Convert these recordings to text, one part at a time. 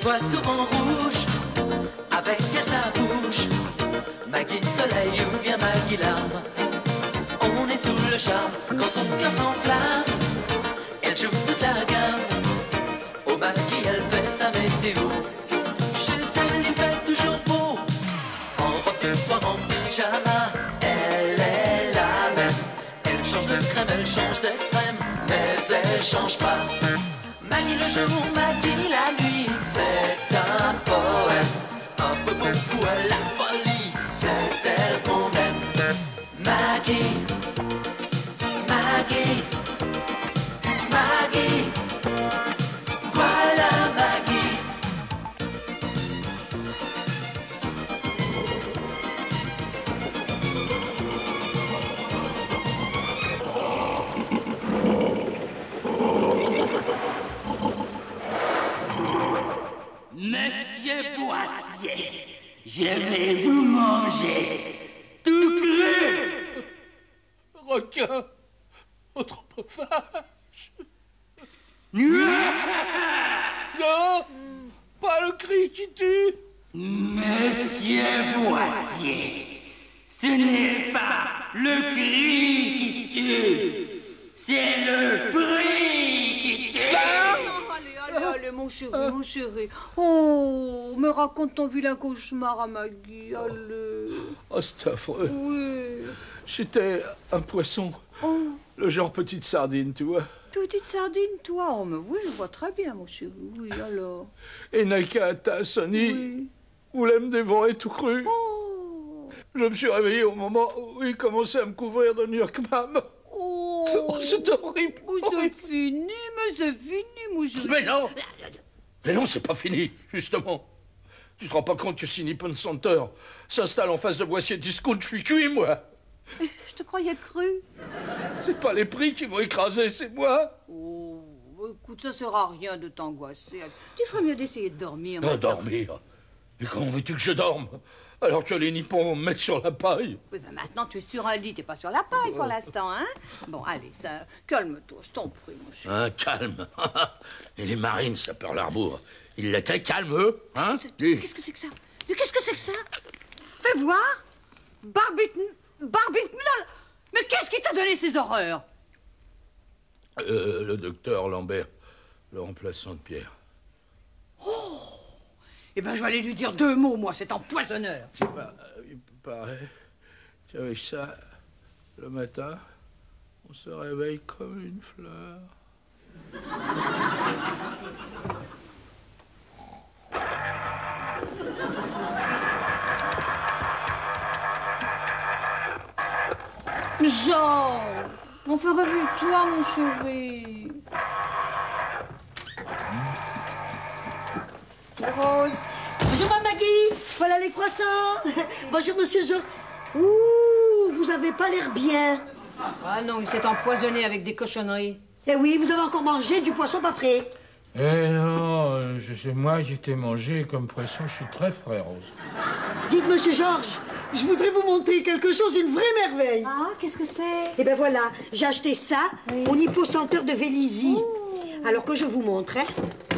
voit souvent rouge, avec elle sa bouche. Maggie soleil ou bien Maggie larme, on est sous le charme quand son cœur s'enflamme. Elle joue toute la gamme, au Maggie elle fait sa météo. Chez elle il fait toujours beau, en robe de soir, en pyjama. Elle est la même, elle change de crème, elle change d'extrême, mais elle change pas. Maggie le jour, Maggie la nuit, c'est un poème, un peu beaucoup à la folie, c'est elle qu'on aime. Maggie, Maggie, Maggie, voilà Maggie. Monsieur Boissier, je vais vous manger tout cru. Requin, votre vache. Non, Pas le cri qui tue. Monsieur Boissier, ce n'est pas le cri qui tue, c'est le bruit qui tue. Allez, mon chéri, mon chéri. Oh, me raconte ton vilain cauchemar à Maggie, allez. Oh, c'est affreux. Oui. C'était un poisson. Oh, Le genre petite sardine, tu vois. petite sardine, toi. Oh, mais oui, je vois très bien, mon chéri. Oui, alors. Et Nakata, Sonny, Oui. voulait me dévorer tout cru. Oh. Je me suis réveillé au moment où il commençait à me couvrir de Nurkmam. Oh. Oh, c'est horrible. Oh, c'est fini, mais c'est fini, mon chéri. Mais non, c'est pas fini, justement. Tu te rends pas compte que si Nippon Center s'installe en face de Boissier Discount, je suis cuit, moi. Je te croyais cru. C'est pas les prix qui vont écraser, c'est moi. Oh, écoute, ça sert à rien de t'angoisser. Tu ferais mieux d'essayer de dormir. Ah, maintenant. dormir. Et comment veux-tu que je dorme alors que les Nippons vont me mettre sur la paille? Oui, ben maintenant tu es sur un lit, t'es pas sur la paille pour l'instant, hein? Bon, allez, ça, calme-toi, je t'en prie, mon chéri. Hein, calme. Et les Marines, ça peur l'arbour. Ils l'étaient calmes, eux, hein? Qu'est-ce que c'est que ça? Mais qu'est-ce que c'est que ça? Fais voir! Barbite, mais qu'est-ce qui t'a donné ces horreurs? Le docteur Lambert, le remplaçant de Pierre. Oh! Eh ben, je vais aller lui dire 2 mots, moi, cet empoisonneur. Il paraît qu'avec ça, le matin, on se réveille comme une fleur. Jean! On fait revue de toi, mon chéri. Rose. Bonjour, Mme Maggie. Voilà les croissants. Bonjour, monsieur Jean. Ouh, vous avez pas l'air bien. Ah non, il s'est empoisonné avec des cochonneries. Eh oui, vous avez encore mangé du poisson pas frais. Eh non, moi j'étais mangé comme poisson, je suis très frais, Rose. Dites, monsieur Georges, je voudrais vous montrer quelque chose, une vraie merveille. Ah, qu'est-ce que c'est? Eh ben voilà, j'ai acheté ça au Nippo Center de Vélizy. Alors que je vous montre, hein,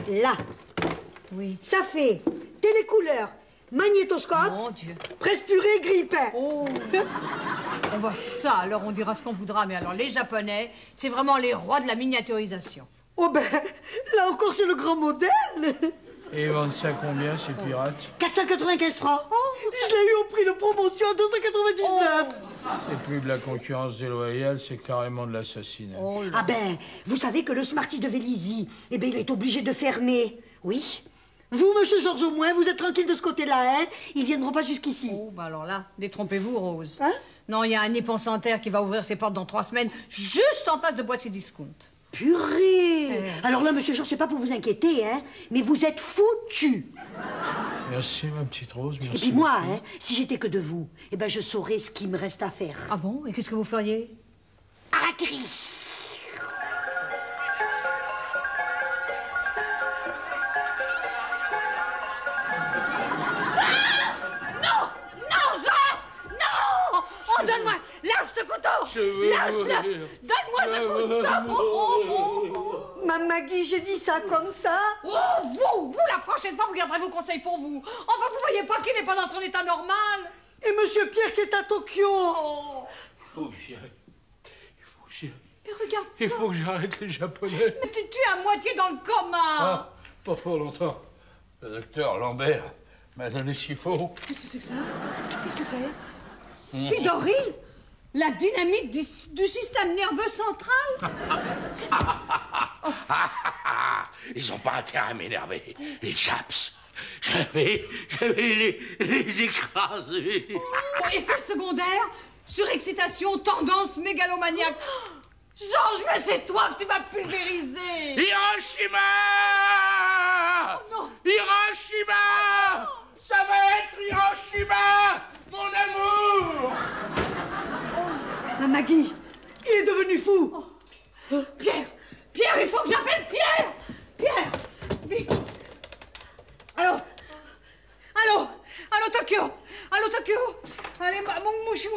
là. Oui. Ça fait télécouleur, magnétoscope, Mon Dieu. presse purée, grille-pain. Oh. On voit ça, alors on dira ce qu'on voudra, mais alors les Japonais, c'est vraiment les rois de la miniaturisation. Oh ben, là encore c'est le grand modèle. Et ils vendent ça combien, ces pirates? 495 francs. Je l'ai eu au prix de promotion à 299. C'est plus de la concurrence déloyale, c'est carrément de l'assassinat. Ah ben, vous savez que le Smarties de Vélizy, eh ben, il est obligé de fermer. Oui. Vous, monsieur Georges, au moins, vous êtes tranquille de ce côté-là, hein? Ils viendront pas jusqu'ici. Oh, bah alors là, détrompez-vous, Rose. Hein? Non, il y a un Nippon Center qui va ouvrir ses portes dans 3 semaines, juste en face de Boissier Discount. Purée! Alors là, monsieur Georges, c'est pas pour vous inquiéter, hein? Mais vous êtes foutus. Merci, ma petite Rose, merci. Et puis moi, hein, si j'étais que de vous, eh ben, je saurais ce qu'il me reste à faire. Ah bon? Et qu'est-ce que vous feriez? Harakiri! Oh, donne-moi! Lâche ce couteau! Lâche-le! Donne-moi ce couteau! Mme Maggie, j'ai dit ça comme ça. Oh, vous, la prochaine fois, vous garderez vos conseils pour vous. Enfin, vous voyez pas qu'il n'est pas dans son état normal? Et Monsieur Pierre qui est à Tokyo. Oh. Il faut que j'y aille. Mais regarde. Il faut que j'arrête les Japonais. Mais tu es à moitié dans le coma. Ah, pas pour longtemps. Le docteur Lambert m'a donné ce qu'il faut. Qu'est-ce que c'est que ça? Qu'est-ce que c'est? Spidoril? La dynamite du système nerveux central? Ils ont pas intérêt à m'énerver, les chaps. Je vais les écraser. Oh, effet secondaire, surexcitation, tendance mégalomaniaque. Georges, mais c'est toi que tu vas pulvériser. Hiroshima! Oh non. Hiroshima! Ça va être Hiroshima! Mon amour! Mme Maggie, il est devenu fou. Pierre, il faut que j'appelle Pierre. Pierre, vite. Allô, Tokyo. Allez, Mouchi.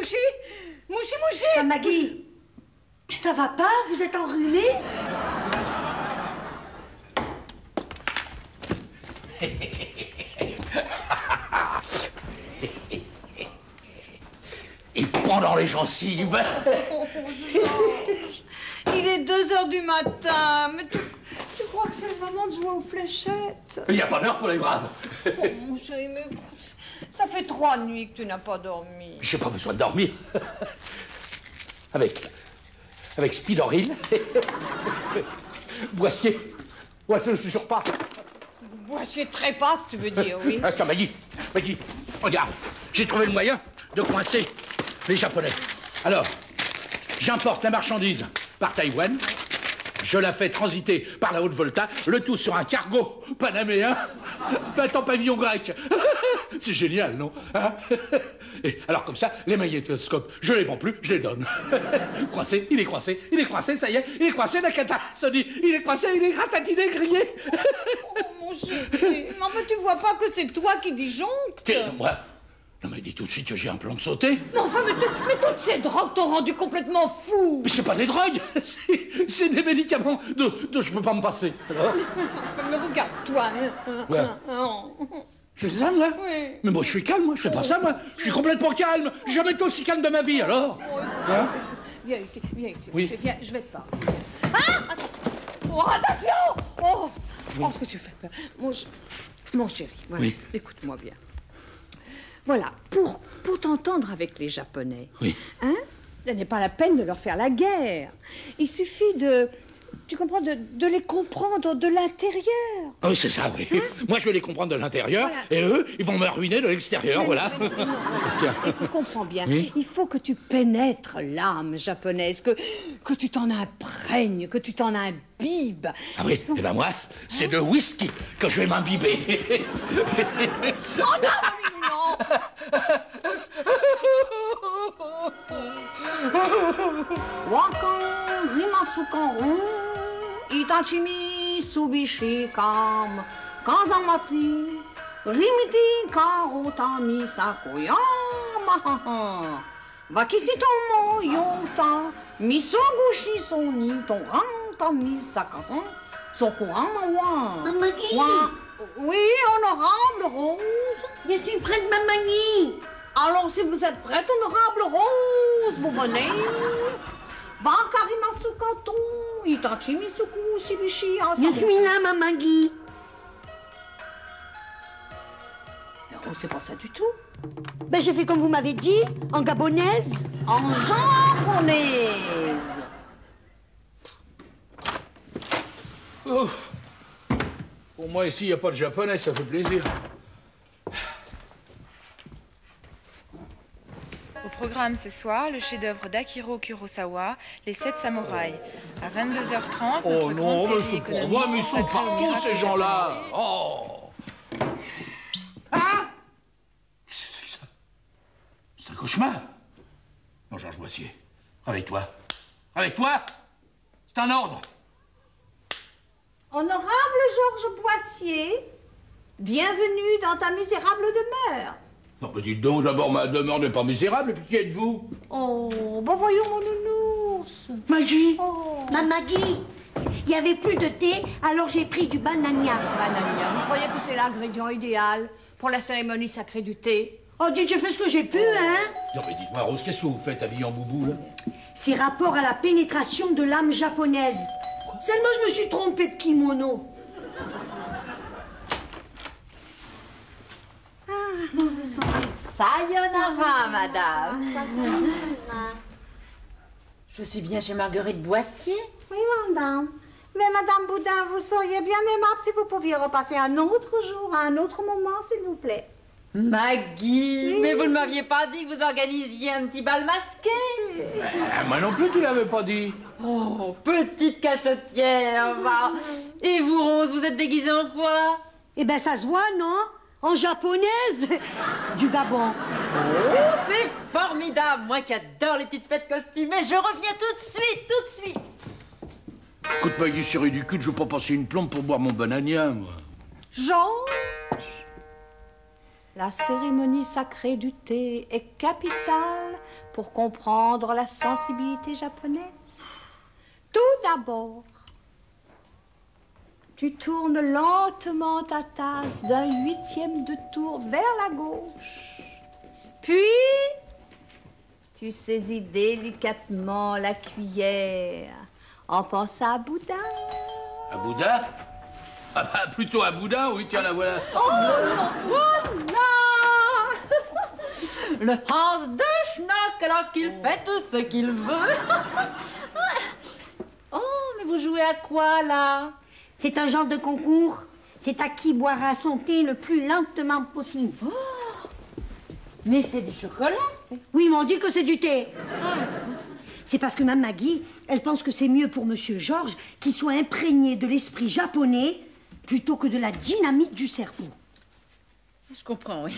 Mme Maggie, ça va pas? Vous êtes enrhumée? Il prend dans les gencives. Georges, il est 2h du matin. Mais tu crois que c'est le moment de jouer aux fléchettes? Il n'y a pas d'heure pour les braves. Oh, mon chéri, mais écoute, ça fait 3 nuits que tu n'as pas dormi. J'ai pas besoin de dormir. Avec Spidoril. Boissier. Ouais, je ne suis sûr pas. Boissier trépasse, tu veux dire, oui. Attends, Maggie, regarde. J'ai trouvé le moyen de coincer les Japonais. Alors, j'importe la marchandise par Taïwan. Je la fais transiter par la Haute-Volta, le tout sur un cargo panaméen, en pavillon grec. C'est génial, non? Hein? Et alors comme ça, les magnétoscopes, je les vends plus, je les donne. Coincé, il est coincé, ça y est, il est coincé, Nakata, Sony, il est coincé, il est gratatiné, grillé. Oh, mon chéri, mais en fait, tu vois pas que c'est toi qui disjonctes? Moi, non mais dis tout de suite que j'ai un plan de sauter. Mais enfin, mais toutes ces drogues t'ont rendu complètement fou. Mais c'est pas des drogues, c'est des médicaments dont je peux pas me passer. Alors, Enfin, mais regarde-toi. Ouais. Je suis calme, là? Oui. Mais moi, je suis calme, moi. Je fais pas ça, moi. Je suis complètement calme. J'ai jamais été aussi calme de ma vie, alors. Hein? Viens ici. Oui. Je vais te parler. Ah! Attention! Oh, ce que tu fais peur. Mon chéri, voilà, Oui. écoute-moi bien. Voilà, pour t'entendre avec les Japonais, Oui. hein, ce n'est pas la peine de leur faire la guerre. Il suffit tu comprends, de les comprendre de l'intérieur. Ah oui, c'est ça, oui. Moi, je vais les comprendre de l'intérieur, Voilà. et eux, ils vont me ruiner de l'extérieur, voilà. Tiens. Écoute, comprends bien. Oui. Il faut que tu pénètres l'âme japonaise, que tu t'en imprègnes, que tu t'en imbibes. Ah oui, et ben moi, c'est de whisky que je vais m'imbiber. Oh non, mamie, non! Wakan rimasukan Itachi Mitsubishi kam Kazamati Rimiti Karotami Sakoyama Vakisitomo Yota Misugushi Soni Toranta Misakaran Sokurama wa Mme Maggie. Oui, honorable Rose. Je suis prête, Mme Maggie. Alors, si vous êtes prête, honorable Rose, vous venez. Bakarimasu Kato, Itachi Mitsuku Shibishi Je suis là, Mme Maggie. Mais Rose, c'est pas ça du tout. Ben, j'ai fait comme vous m'avez dit, en gabonaise. En japonaise. Oh. Pour moi, ici, il n'y a pas de japonais, ça fait plaisir. Au programme ce soir, le chef-d'œuvre d'Akiro Kurosawa, Les 7 samouraïs. À 22h30, Oh notre grande non, mais série c'est pour économique moi, mais ils sont consacrée au partout, miracle ces du gens-là. Japon. Oh. Ah! Qu'est-ce que c'est que ça? C'est un cauchemar. Non, Georges Boissier, réveille-toi. Réveille-toi! C'est un ordre. Honorable Georges Boissier, bienvenue dans ta misérable demeure. Non, mais dites donc, d'abord, ma demeure n'est pas misérable, et puis qui êtes-vous? Oh, bon voyons mon nounours. Maggie. Oh. Mme Maggie. Il n'y avait plus de thé, alors j'ai pris du banania. Banania, vous croyez que c'est l'ingrédient idéal pour la cérémonie sacrée du thé? Oh, dites, je fais ce que j'ai pu, hein. Non mais dites-moi, Rose, qu'est-ce que vous faites habillée en boubou, là? C'est rapport à la pénétration de l'âme japonaise. Seulement, je me suis trompée de kimono. Sayonara, madame. Je suis bien chez Marguerite Boissier. Oui, madame. Mais madame Boudin, vous seriez bien aimable si vous pouviez repasser un autre jour, à un autre moment, s'il vous plaît. Maggie, oui. Mais vous ne m'aviez pas dit que vous organisiez un petit bal masqué? Moi non plus, tu l'avais pas dit. Oh, petite cachotière, va. Et vous, Rose, vous êtes déguisée en quoi? Eh ben, ça se voit, non? En japonaise du Gabon. Oh, c'est formidable. Moi qui adore les petites fêtes costumées, je reviens tout de suite. Écoute, Maggie, c'est ridicule, je veux pas passer une plombe pour boire mon banania, moi. Georges, la cérémonie sacrée du thé est capitale pour comprendre la sensibilité japonaise. Tout d'abord, tu tournes lentement ta tasse d'un 8e de tour vers la gauche. Puis, tu saisis délicatement la cuillère en pensant à Bouddha. À Bouddha? Ah bah, plutôt à Bouddha, oui, tiens, la voilà. Oh non, le Hans de Schnock, alors qu'il fait tout ce qu'il veut. Oh, mais vous jouez à quoi, là? C'est un genre de concours. C'est à qui boira son thé le plus lentement possible. Oh, mais c'est du chocolat. Oui, mais on dit que c'est du thé. C'est parce que Mme Maggie, elle pense que c'est mieux pour Monsieur Georges qu'il soit imprégné de l'esprit japonais plutôt que de la dynamite du cerveau. Je comprends, oui.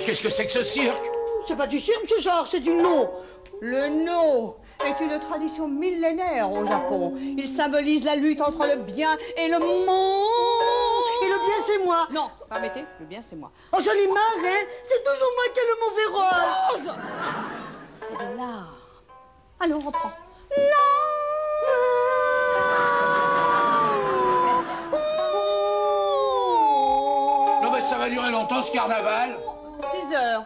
Qu'est-ce que c'est que ce cirque? C'est pas du cirque, Monsieur Georges, c'est du no. Le no est une tradition millénaire au Japon. Il symbolise la lutte entre le bien et le mal. Et le bien, c'est moi. Non, permettez, le bien, c'est moi. Oh, j'en ai marre, hein. C'est toujours moi qui ai le mauvais rôle. Rose, c'est de l'art. Allez, on reprend. Non, mais ça va durer longtemps, ce carnaval. 6 heures.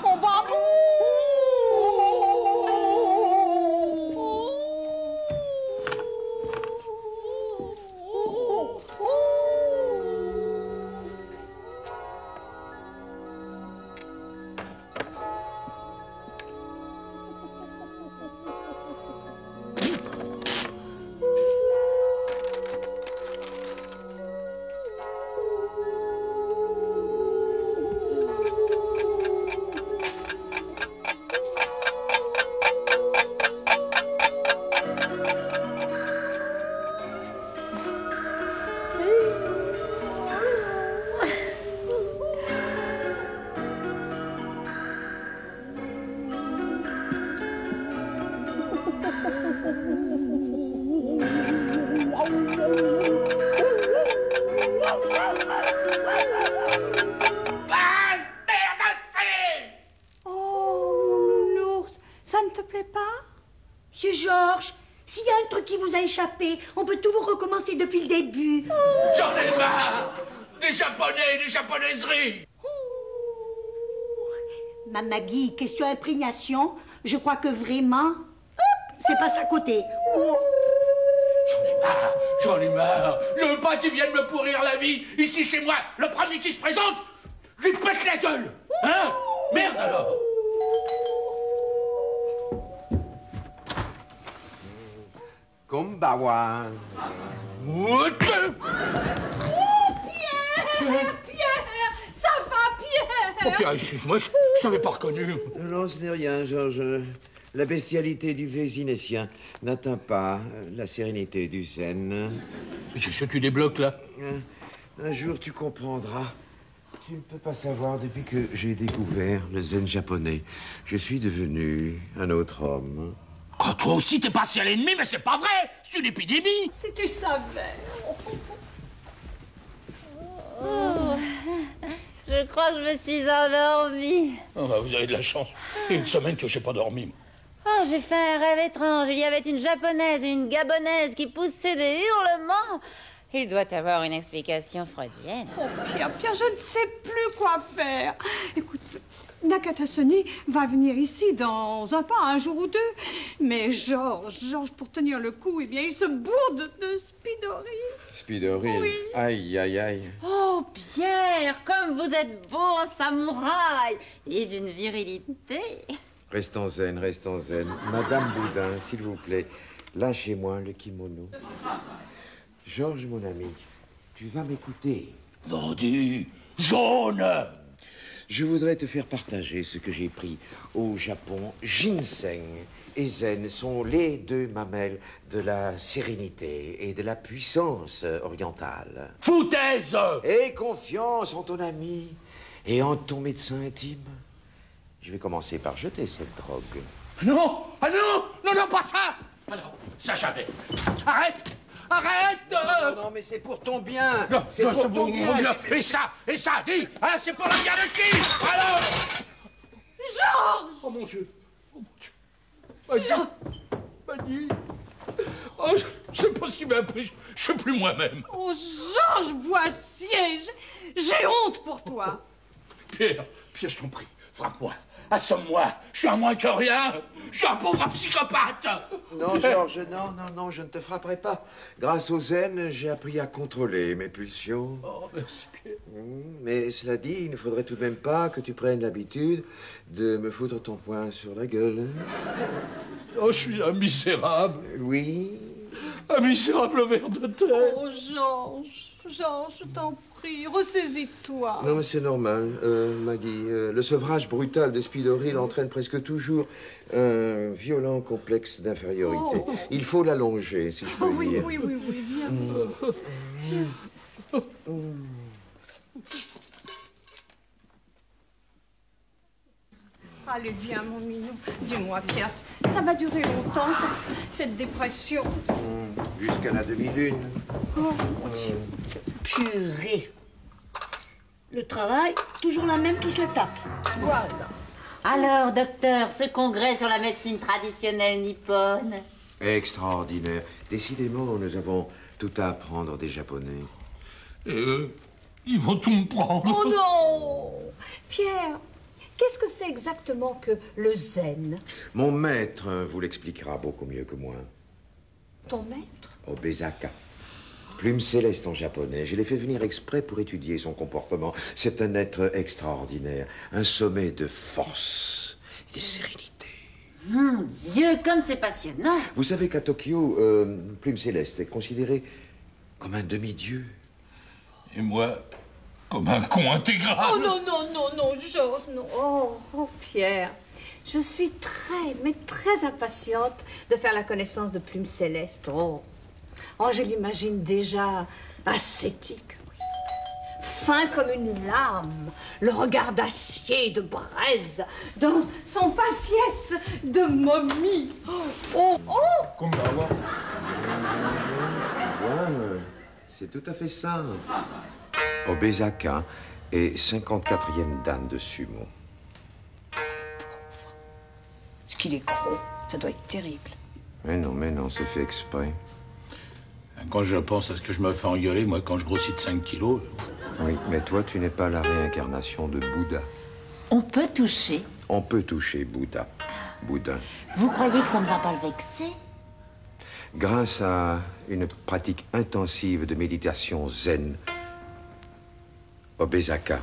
On va... Monsieur Georges, s'il y a un truc qui vous a échappé, on peut tout vous recommencer depuis le début. J'en ai marre des Japonais et des japonaiseries. Mme Maggie, question imprégnation, je crois que vraiment, c'est pas à côté. J'en ai marre. Je veux pas qu'ils viennent me pourrir la vie ici chez moi. Le premier qui se présente, je lui pète la gueule. Hein? Merde alors. Kombawa. Pierre, ça va, Pierre? Oh Pierre, excuse-moi, je t'avais pas reconnu. Non, ce n'est rien, Georges. La bestialité du Vésinésien n'atteint pas la sérénité du Zen. Mais qu'est-ce que tu débloques là? Un jour, tu comprendras. Tu ne peux pas savoir, depuis que j'ai découvert le zen japonais, je suis devenu un autre homme. Oh, toi aussi, t'es passé à l'ennemi, mais c'est pas vrai! C'est une épidémie! Si tu savais. Oh, je crois que je me suis endormie. Oh, bah, vous avez de la chance. Il y a une semaine que j'ai pas dormi. Oh, j'ai fait un rêve étrange. Il y avait une japonaise et une gabonaise qui poussaient des hurlements. Il doit avoir une explication freudienne. Oh, Pierre, je ne sais plus quoi faire. Écoute, Nakatasone va venir ici dans un jour ou deux. Mais Georges, pour tenir le coup, eh bien, il se bourde de Spidoril. Spidoril? Oui. Aïe, aïe, aïe. Oh, Pierre, comme vous êtes beau en samouraï et d'une virilité. Restons zen, restons zen. Madame Boudin, s'il vous plaît, lâchez-moi le kimono. Georges, mon ami, tu vas m'écouter. Vendu, jaune. Je voudrais te faire partager ce que j'ai pris au Japon. Ginseng et zen sont les deux mamelles de la sérénité et de la puissance orientale. Foutaise! Et confiance en ton ami et en ton médecin intime. Je vais commencer par jeter cette drogue. Non! Ah non! Non, non, pas ça! Alors, ça jamais. Arrête! Arrête! Non, mais c'est pour ton bien. C'est Non, pour ton bien. Et ça, dis! Hein, c'est pour la bien de qui? Alors! Georges! Oh mon Dieu! Oh mon Dieu! Maggie! Oh, je sais pas ce qui m'a pris. Je suis plus moi-même. Oh, Georges Boissier, j'ai honte pour toi. Pierre, je t'en prie, frappe-moi. Assomme-moi. Je suis à moins que rien. Je suis un pauvre psychopathe. Non, Georges, non, je ne te frapperai pas. Grâce au zen, j'ai appris à contrôler mes pulsions. Oh, merci, Pierre. Mais cela dit, il ne faudrait tout de même pas que tu prennes l'habitude de me foutre ton poing sur la gueule. Oh, je suis un misérable. Oui. Un misérable ver de terre. Oh, Georges, je t'en prie, ressaisis-toi. Non, mais c'est normal, Maggie. Le sevrage brutal de Spidoril entraîne presque toujours un violent complexe d'infériorité. Oh. Il faut l'allonger, si je peux dire. Oui, viens. Allez, viens, mon mignon. Dis-moi, Pierre, ça va durer longtemps, cette dépression. Jusqu'à la demi-lune. Oh, purée. Le travail, toujours la même qui se la tape. Voilà. Alors, docteur, ce congrès sur la médecine traditionnelle nippone. Extraordinaire. Décidément, nous avons tout à apprendre des Japonais. Et eux, ils vont tout me prendre. Oh non! Pierre, qu'est-ce que c'est exactement que le zen? Mon maître vous l'expliquera beaucoup mieux que moi. Ton maître? Obezaka. Plume céleste en japonais. Je l'ai fait venir exprès pour étudier son comportement. C'est un être extraordinaire. Un sommet de force et de sérénité. Mon Dieu, comme c'est passionnant. Vous savez qu'à Tokyo, Plume céleste est considéré comme un demi-dieu. Et moi, comme un con intégral. Oh non, Georges, non. Oh, Pierre, je suis très impatiente de faire la connaissance de Plume Céleste. Oh, je l'imagine déjà ascétique, oui. Fin comme une lame, le regard d'acier, de braise, dans son faciès de momie. Oh. Konbanwa. Ouais, c'est tout à fait ça. Obezaka est 54e dan de sumo. Ce qu'il est gros, ça doit être terrible. Mais non, c'est fait exprès. Quand je pense à ce que je me fais engueuler, moi, quand je grossis de 5 kilos... Oui, mais toi, tu n'es pas la réincarnation de Bouddha. On peut toucher. On peut toucher Bouddha. Boudin. Vous croyez que ça ne va pas le vexer? Grâce à une pratique intensive de méditation zen, Obezaka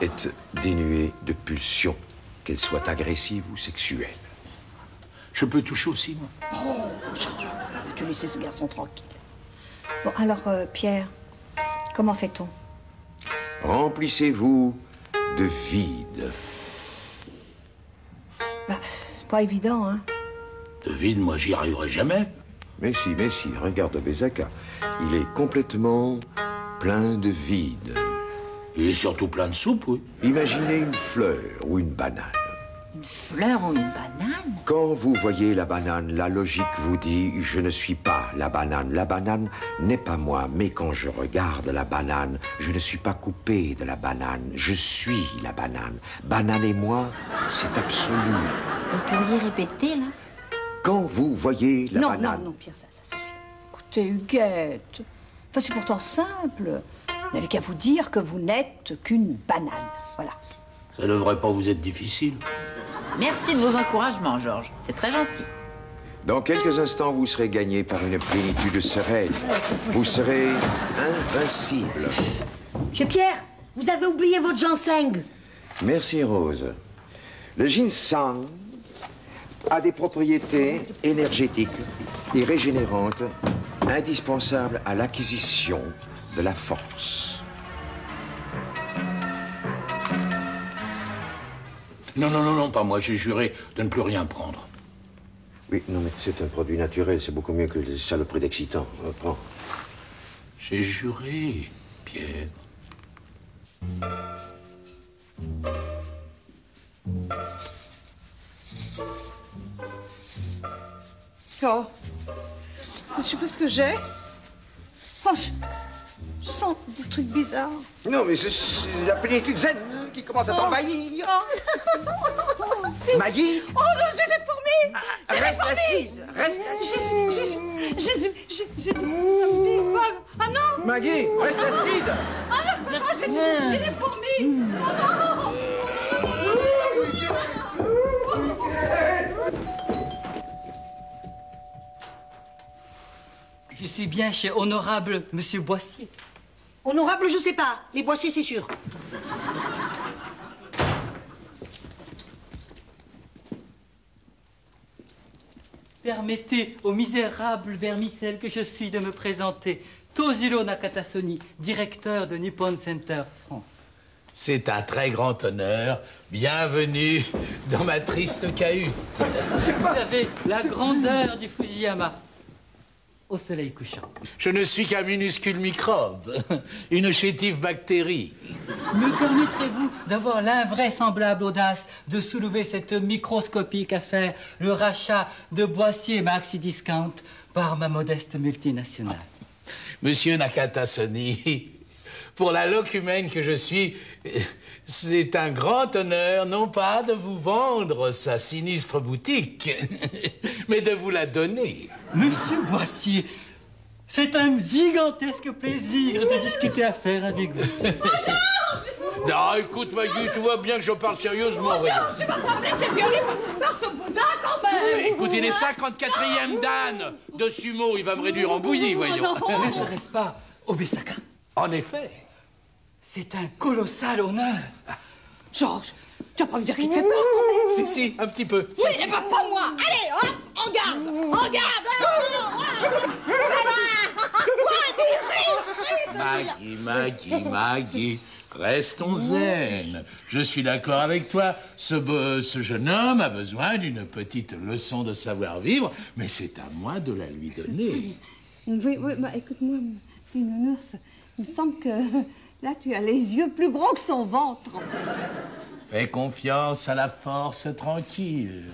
est dénuée de pulsions, qu'elles soient agressives ou sexuelles. Je peux toucher aussi, moi. Oh, Georges, faut-tu laisser ce garçon tranquille? Bon, alors, Pierre, comment fait-on? Remplissez-vous de vide. Bah, c'est pas évident, hein. De vide, moi, j'y arriverai jamais. Mais si, regarde Obezaka. Il est complètement plein de vide. Il est surtout plein de soupe, oui. Imaginez une fleur ou une banane. Une fleur ou une banane? Quand vous voyez la banane, la logique vous dit « je ne suis pas la banane ». La banane n'est pas moi, mais quand je regarde la banane, je ne suis pas coupé de la banane, je suis la banane. Banane et moi, c'est absolu. Vous pourriez répéter, là? Quand vous voyez la banane... Non, Pierre, ça suffit. Écoutez, Huguette, enfin, c'est pourtant simple. Vous n'avez qu'à vous dire que vous n'êtes qu'une banane, voilà. Ça devrait pas vous être difficile. Merci de vos encouragements, Georges. C'est très gentil. Dans quelques instants, vous serez gagné par une plénitude sereine. Vous serez invincible. Monsieur Pierre, vous avez oublié votre ginseng. Merci, Rose. Le ginseng a des propriétés énergétiques et régénérantes indispensables à l'acquisition de la force. Non, pas moi. J'ai juré de ne plus rien prendre. Oui, non, mais c'est un produit naturel. C'est beaucoup mieux que les saloperies d'excitants. Prends. J'ai juré, Pierre. Oh, je sais pas ce que j'ai. Oh, je sens des trucs bizarres. Non, mais c'est la plénitude zen qui commence à t'envahir. Maggie? Oh non, j'ai des fourmis! Reste assise, reste assise. J'ai des fourmis. Ah non! Maggie, reste assise. Ah non, je peux pas, j'ai des fourmis! Oh Je suis bien chez Honorable Monsieur Boissier. Honorable, je sais pas, mais Boissier, c'est sûr. Permettez au misérable vermicelle que je suis de me présenter. Toshiro Nakatasoni, directeur de Nippon Center France. C'est un très grand honneur. Bienvenue dans ma triste cahute. Vous avez la grandeur du Fujiyama au soleil couchant. Je ne suis qu'un minuscule microbe, une chétive bactérie. Me permettrez-vous d'avoir l'invraisemblable audace de soulever cette microscopique affaire, le rachat de Boissier Maxi Discount par ma modeste multinationale? Monsieur Nakatasoni, pour la loque humaine que je suis, c'est un grand honneur, non pas de vous vendre sa sinistre boutique, mais de vous la donner. Monsieur Boissier, c'est un gigantesque plaisir de discuter affaires avec vous. Non, écoute, Maggie, tu vois bien que je parle sérieusement. Georges, tu vas pas me laisser violer par ce boudin quand même! Écoute, il est 54e dan de sumo, il va me réduire en bouillie, voyons. Ne serait-ce pas Obesaka? En effet. C'est un colossal honneur. Georges, tu vas pas me dire qu'il te fait peur quand même? Si, un petit peu. Oui, et ben pas moi! Allez, hop, en garde! En garde! Maggie, restons zen. Je suis d'accord avec toi. Ce jeune homme a besoin d'une petite leçon de savoir-vivre, mais c'est à moi de la lui donner. Oui, bah écoute-moi, petit nounours, il me semble que là, tu as les yeux plus gros que son ventre. Fais confiance à la force tranquille.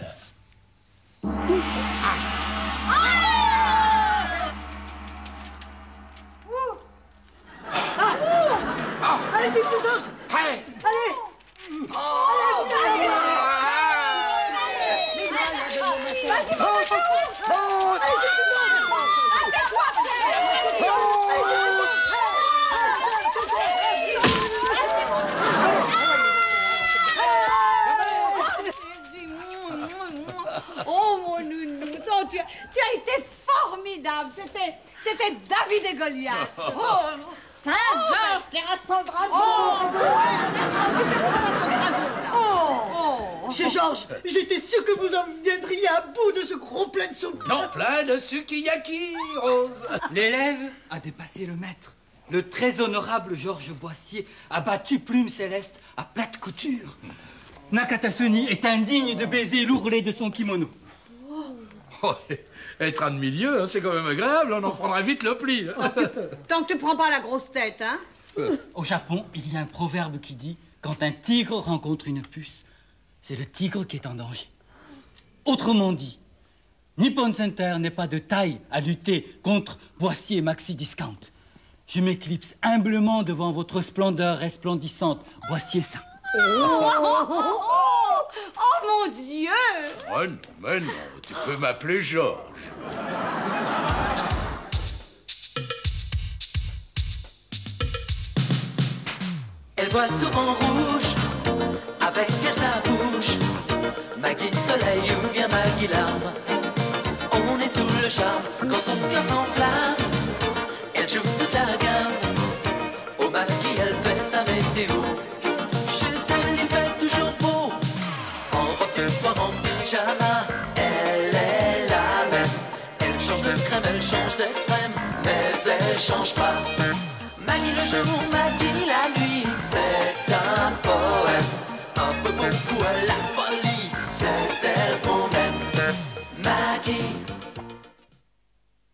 Allez, c'est le Georges. Allez. Oh mon nounours, oh, tu as été formidable. C'était David et Goliath. Oh, Saint-Georges qui rassemble bravo. Monsieur Georges, j'étais sûr que vous en viendriez à bout de ce gros plat de soupe. Non, plein de sukiyaki, Rose. L'élève a dépassé le maître. Le très honorable Georges Boissier a battu Plume Céleste à plate couture. Nakatasoni est indigne de baiser l'ourlet de son kimono. Oh, être un demi-lieu, hein, c'est quand même agréable, on en prendra vite le pli. Tant que tu prends pas la grosse tête, hein. Au Japon, il y a un proverbe qui dit « Quand un tigre rencontre une puce, c'est le tigre qui est en danger. » Autrement dit, Nippon Center n'est pas de taille à lutter contre Boissier Maxi Discount. Je m'éclipse humblement devant votre splendeur resplendissante, Boissier-san. Oh mon Dieu! Oh non, mais non, tu peux m'appeler Georges. Elle voit souvent rouge, avec elle sa bouche. Maggie soleil ou bien Maggie larme. On est sous le charme quand son cœur s'enflamme. Elle joue toute la gamme. Au Maggie elle fait sa météo. Chez elle il fait toujours beau. En robe de soir, en pyjama. Elle est la même. Elle change de crème, elle change d'extrême. Mais elle change pas. Maggie le jour, Maggie la nuit, c'est un poème, un peu beaucoup à la folie, c'est elle qu'on aime.